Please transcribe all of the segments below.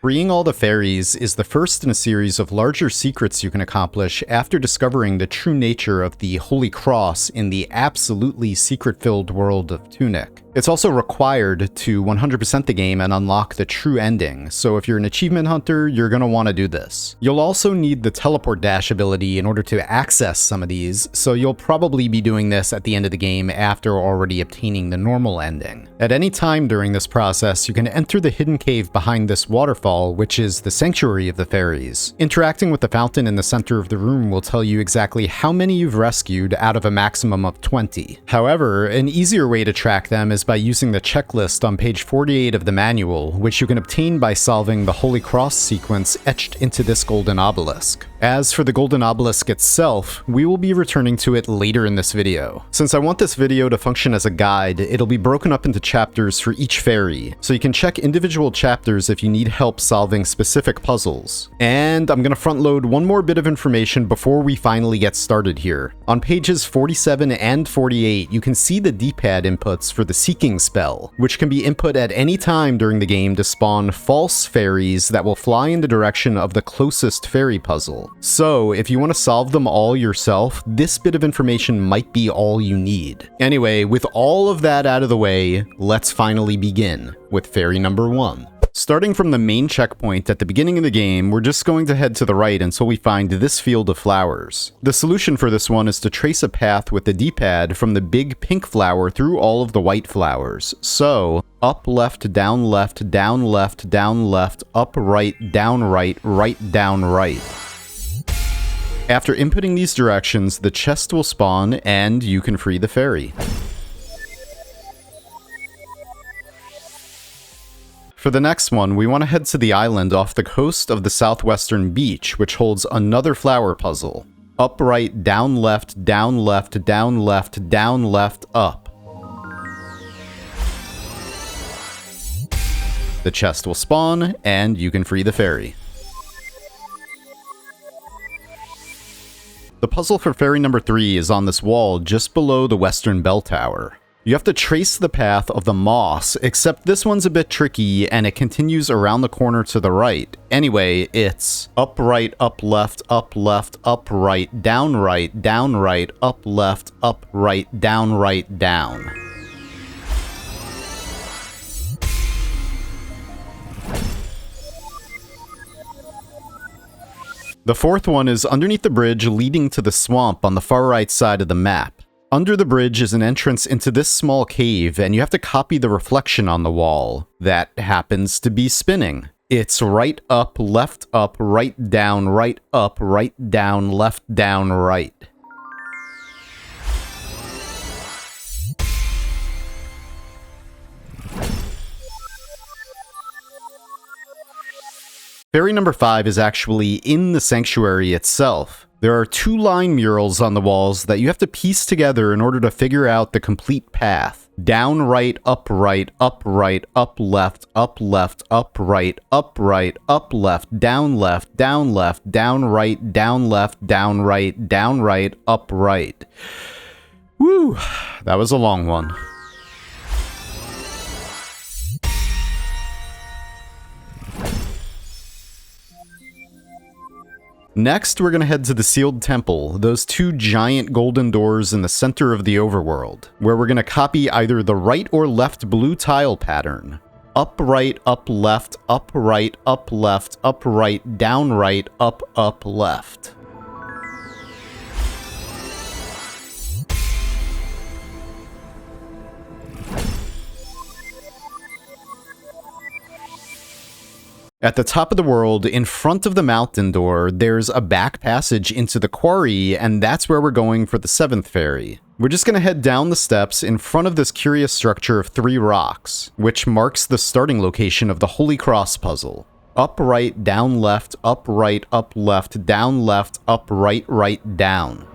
Freeing all the fairies is the first in a series of larger secrets you can accomplish after discovering the true nature of the Holy Cross in the absolutely secret-filled world of Tunic. It's also required to 100% the game and unlock the true ending, so if you're an achievement hunter, you're going to want to do this. You'll also need the teleport dash ability in order to access some of these, so you'll probably be doing this at the end of the game after already obtaining the normal ending. At any time during this process, you can enter the hidden cave behind this waterfall, which is the sanctuary of the fairies. Interacting with the fountain in the center of the room will tell you exactly how many you've rescued out of a maximum of 20. However, an easier way to track them is by using the checklist on page 48 of the manual, which you can obtain by solving the Holy Cross sequence etched into this golden obelisk. As for the golden obelisk itself, we will be returning to it later in this video. Since I want this video to function as a guide, it'll be broken up into chapters for each fairy, so you can check individual chapters if you need help solving specific puzzles. And I'm gonna front load one more bit of information before we finally get started here. On pages 47 and 48, you can see the D-pad inputs for the Seeking spell, which can be input at any time during the game to spawn false fairies that will fly in the direction of the closest fairy puzzle. So, if you want to solve them all yourself, this bit of information might be all you need. Anyway, with all of that out of the way, let's finally begin with fairy number 1. Starting from the main checkpoint at the beginning of the game, we're just going to head to the right until we find this field of flowers. The solution for this one is to trace a path with the D-pad from the big pink flower through all of the white flowers. So, up, left, down, left, down, left, down, left, up, right, right, down, right. After inputting these directions, the chest will spawn and you can free the fairy. For the next one, we want to head to the island off the coast of the southwestern beach, which holds another flower puzzle. Up, right, down, left, down, left, down, left, down, left, up. The chest will spawn, and you can free the fairy. The puzzle for fairy number 3 is on this wall just below the western bell tower. You have to trace the path of the moss, except this one's a bit tricky and it continues around the corner to the right. Anyway, it's up, right, up, left, up, right, down, up, left, up, right, down. The fourth one is underneath the bridge leading to the swamp on the far right side of the map. Under the bridge is an entrance into this small cave, and you have to copy the reflection on the wall. That happens to be spinning. It's right, up, right, down, left, down, right. Fairy number 5 is actually in the sanctuary itself. There are 2 line murals on the walls that you have to piece together in order to figure out the complete path. Down, right, up, left, up, right, up, left, up, down, left, down, right, down, left, down, right, up, right. Woo, that was a long one. Next, we're going to head to the Sealed Temple, those 2 giant golden doors in the center of the overworld, where we're going to copy either the right or left blue tile pattern. Up, right, left, up, right, down, right, up, left. At the top of the world, in front of the mountain door, there's a back passage into the quarry, and that's where we're going for the 7th fairy. We're just going to head down the steps in front of this curious structure of 3 rocks, which marks the starting location of the Holy Cross puzzle. Up, right, down, left, down, left, up, right, down.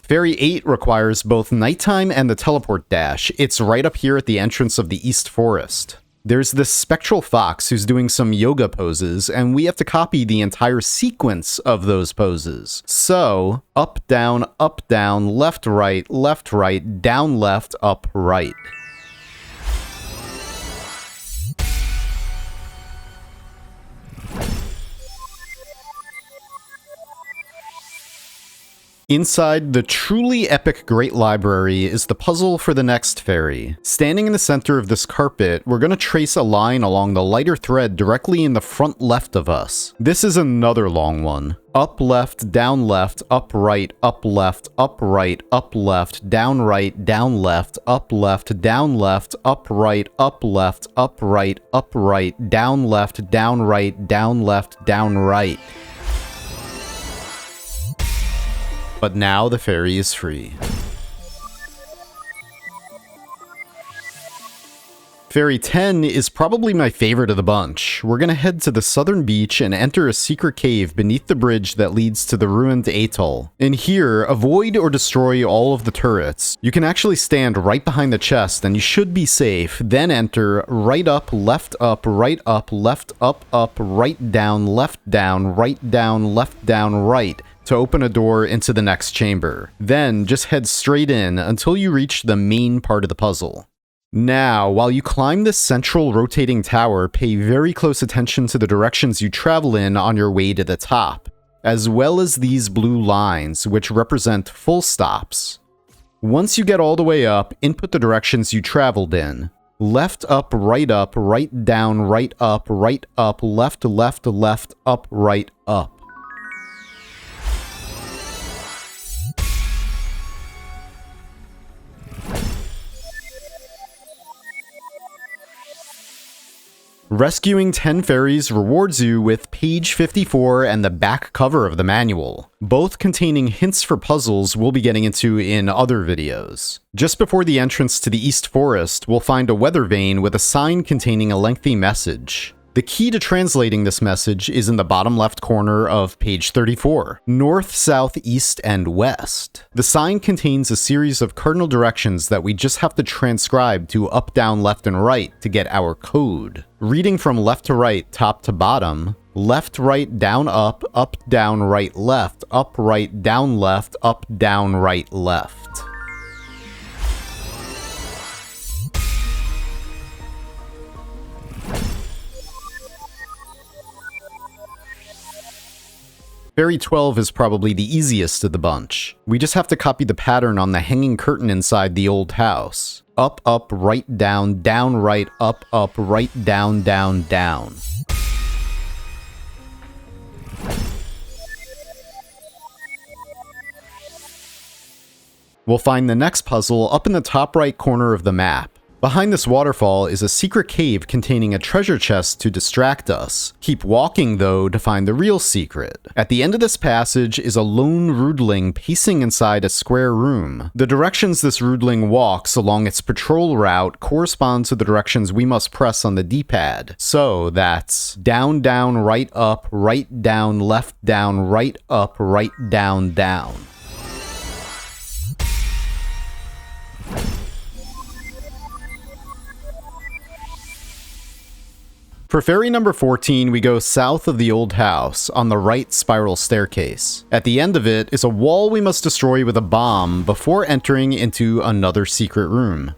Fairy 8 requires both nighttime and the teleport dash. It's right up here at the entrance of the East Forest. There's this spectral fox who's doing some yoga poses, and we have to copy the entire sequence of those poses. So, up, down, left, right, down, left, up, right. Inside the truly epic Great Library is the puzzle for the next fairy. Standing in the center of this carpet, we're going to trace a line along the lighter thread directly in the front left of us. This is another long one. Up left, up right, up left, up right, up left, down left, up left, down left, up right, up left, up right, down left, down right, down left, down right. But now the fairy is free. Fairy 10 is probably my favorite of the bunch. We're gonna head to the southern beach and enter a secret cave beneath the bridge that leads to the ruined atoll. In here, avoid or destroy all of the turrets. You can actually stand right behind the chest and you should be safe. Then enter right up, left up, right up, left up, right down, left down, right down, left down, right, to open a door into the next chamber. Then just head straight in until you reach the main part of the puzzle. Now, while you climb this central rotating tower, pay very close attention to the directions you travel in on your way to the top, as well as these blue lines, which represent full stops. Once you get all the way up, input the directions you traveled in. Left up, right down, right up, left, up, right, up. Rescuing 10 fairies rewards you with page 54 and the back cover of the manual, both containing hints for puzzles we'll be getting into in other videos. Just before the entrance to the East Forest, we'll find a weather vane with a sign containing a lengthy message. The key to translating this message is in the bottom left corner of page 34, north, south, east, and west. The sign contains a series of cardinal directions that we just have to transcribe to up, down, left, and right to get our code. Reading from left to right, top to bottom, left, right, down, up, down, right, left, up, right, down, right, left. Fairy 12 is probably the easiest of the bunch. We just have to copy the pattern on the hanging curtain inside the old house. Up, right, down, right, up, right, down, down. We'll find the next puzzle up in the top right corner of the map. Behind this waterfall is a secret cave containing a treasure chest to distract us. Keep walking, though, to find the real secret. At the end of this passage is a lone rudling pacing inside a square room. The directions this rudling walks along its patrol route correspond to the directions we must press on the D-pad. So that's down, right up, right down, left down, right up, right down, down. For fairy number 14, we go south of the old house, on the right spiral staircase. At the end of it is a wall we must destroy with a bomb before entering into another secret room.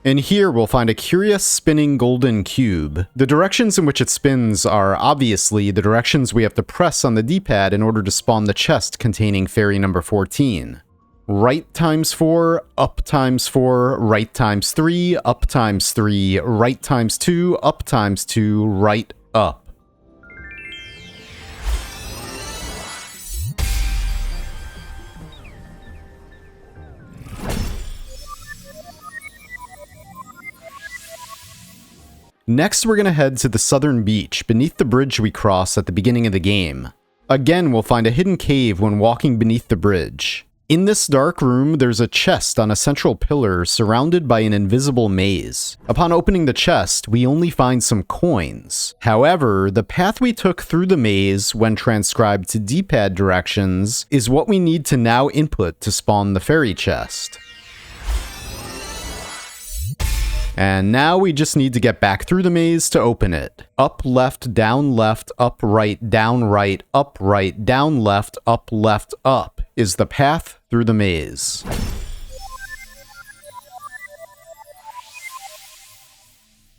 In here, we'll find a curious spinning golden cube. The directions in which it spins are obviously the directions we have to press on the D-pad in order to spawn the chest containing fairy number 14. Right times 4, up times 4, right times 3, up times 3, right times 2, up times 2, right up. Next, we're going to head to the southern beach beneath the bridge we cross at the beginning of the game. Again, we'll find a hidden cave when walking beneath the bridge. In this dark room, there's a chest on a central pillar surrounded by an invisible maze. Upon opening the chest, we only find some coins. However, the path we took through the maze when transcribed to D-pad directions is what we need to now input to spawn the fairy chest. And now we just need to get back through the maze to open it. Up, left, down, left, up, right, down, right, up, right, down, left, up is the path through the maze.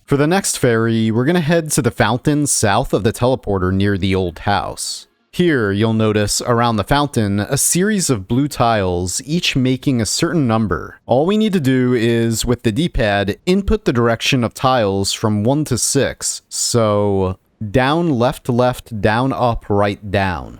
For the next fairy, we're going to head to the fountain south of the teleporter near the old house. Here, you'll notice around the fountain a series of blue tiles, each making a certain number. All we need to do is, with the D-pad, input the direction of tiles from 1 to 6. So, down, left, left, down, up, right, down.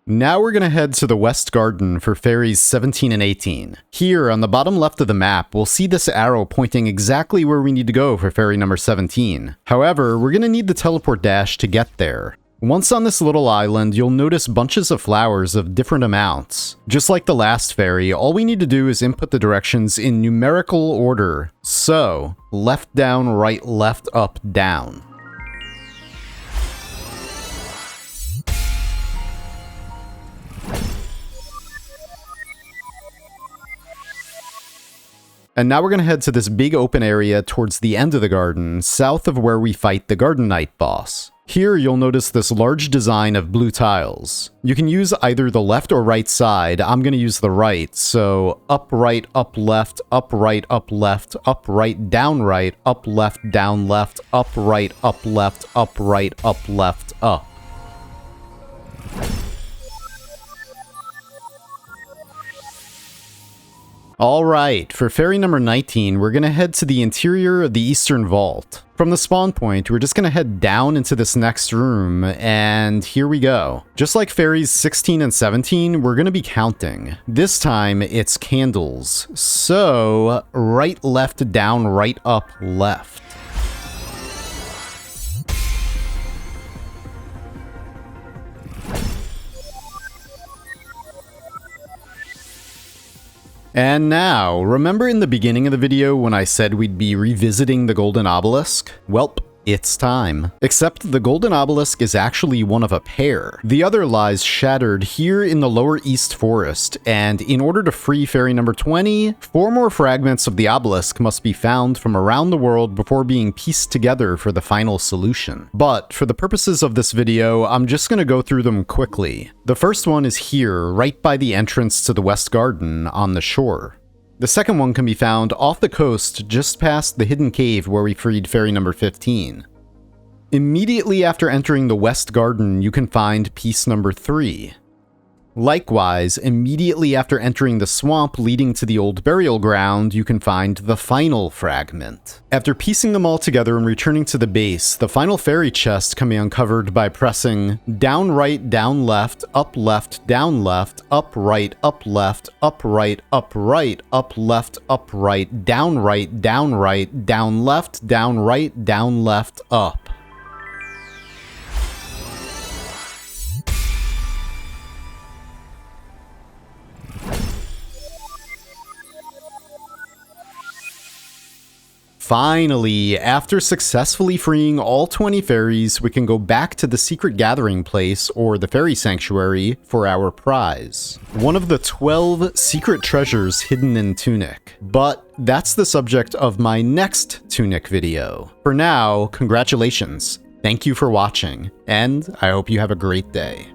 Now we're going to head to the West Garden for Fairies 17 and 18. Here, on the bottom left of the map, we'll see this arrow pointing exactly where we need to go for Fairy number 17. However, we're going to need the teleport dash to get there. Once on this little island, you'll notice bunches of flowers of different amounts. Just like the last fairy, all we need to do is input the directions in numerical order. So, left, down, right, left, up, down. And now we're going to head to this big open area towards the end of the garden, south of where we fight the Garden Knight boss. Here you'll notice this large design of blue tiles. You can use either the left or right side. I'm going to use the right, so up right, up left, up right, up left, up right, down right, up left, down left, up right, up left, up right, up left, up. Alright, for fairy number 19, we're going to head to the interior of the Eastern Vault. From the spawn point, we're just going to head down into this next room, and here we go. Just like fairies 16 and 17, we're going to be counting. This time, it's candles. So, right, left, down, right, up, left. And now, remember in the beginning of the video when I said we'd be revisiting the Golden Obelisk? Welp, it's time. Except the Golden Obelisk is actually one of a pair. The other lies shattered here in the lower east forest, and in order to free fairy number 20, 4 more fragments of the obelisk must be found from around the world before being pieced together for the final solution. But for the purposes of this video, I'm just going to go through them quickly. The first one is here, right by the entrance to the West Garden on the shore. The second one can be found off the coast just past the hidden cave where we freed fairy number 15. Immediately after entering the West Garden, you can find piece number 3. Likewise, immediately after entering the swamp leading to the old burial ground, you can find the final fragment. After piecing them all together and returning to the base, the final fairy chest can be uncovered by pressing down right, down left, up down left, up right, up left, up right, up right, up left, up right, down right, down right, down left, down right, down left, up. Finally, after successfully freeing all 20 fairies, we can go back to the secret gathering place, or the fairy sanctuary, for our prize. One of the 12 secret treasures hidden in Tunic. But that's the subject of my next Tunic video. For now, congratulations, thank you for watching, and I hope you have a great day.